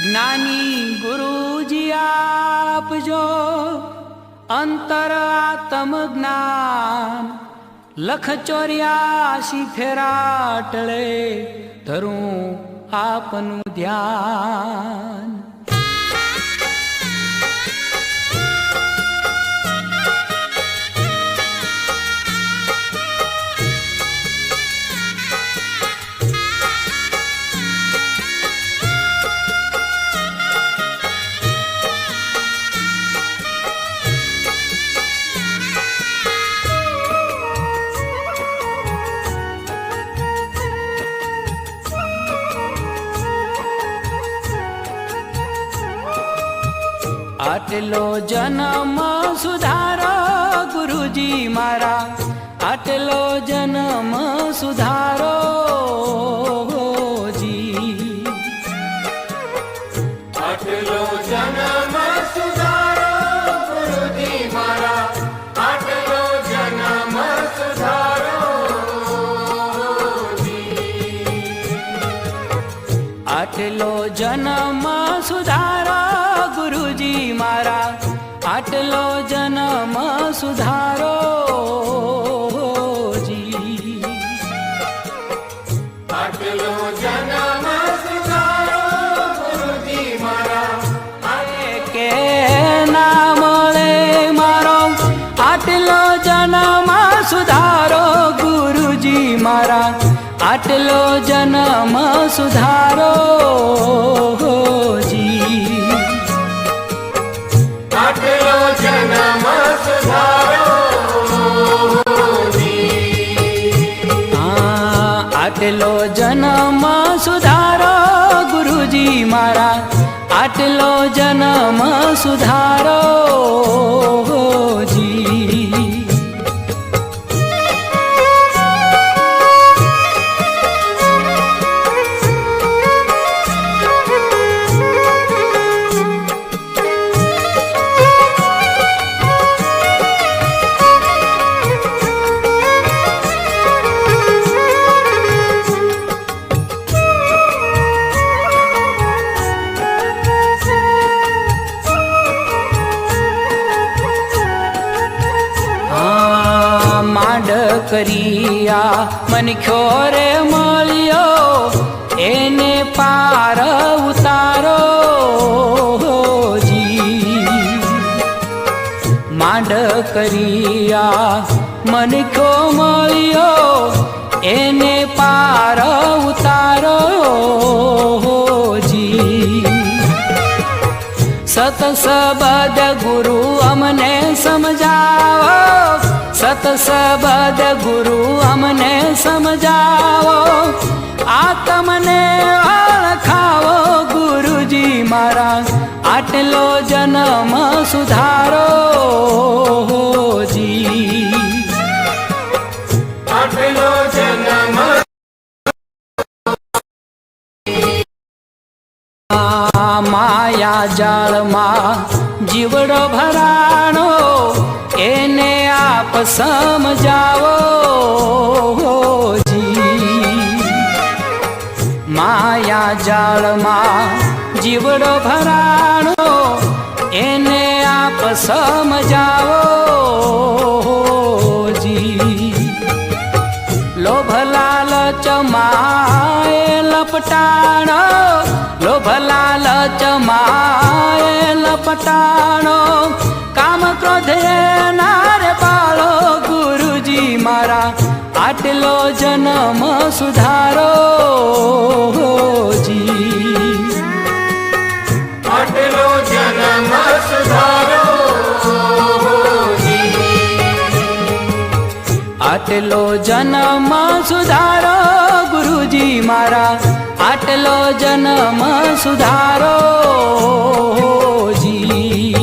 જ્ઞાની ગુરુજી આપજો અંતર આત્મ જ્ઞાન, લખ 84 ફેરા ટળે ધરું આપનું ધ્યાન। આટલો જન્મ સુધારો ગુરુજી મારા, આટલો જન્મ સુધારો જી, આટલો જન્મ સુધારો ગુરુજી મારા, આટલો જન્મ સુધારો જી, આટલો જન્મ સુધારો ગુરુજી મારા, આટલો જન્મ સુધારો જી, આટલો જન્મ સુધારો ગુરુજી મારા, કે ના મળે મારો આટલો જન્મ સુધારો ગુરુજી મારા, આટલો જન્મ સુધારો જી, આટલો જન્મ સુધારો જી, આટલો જન્મ સુધારો ગુરુજી મારા, આટલો જન્મ સુધારો જી, કરિયા મનખ્યો રે મળ્યો એને પાર ઉતારો જી, માંડ કરિયા મનખ્યો મળ્યો એને પાર ઉતારો જી, સત સબદ ગુરુ અમને સમજાવો, સત સબદ ગુરુ અમને સમજાવો, આત્મને ઓળખાવો ગુરુજી મારા, આટલો જન્મ સુધારો જી, આટલો જન્મ માયા જાળમાં જીવડો ભરાણો એને આપ સમજાવો જી, માયા જાળમાં જીવડો ભરાણો એને આપ સમજાવો જી, લોભ લાલચ માએ લપટાણો, લોભ લાલચ માએ લપટાણો, કામ ક્રોધ નારે પાળો ગુરુજી મારા, આટલો જન્મ સુધારો જી, આટલો જન્મ સુધારો જી, આટલો જન્મ સુધારો ગુરુજી મારા, આટલો જન્મ સુધારો જી।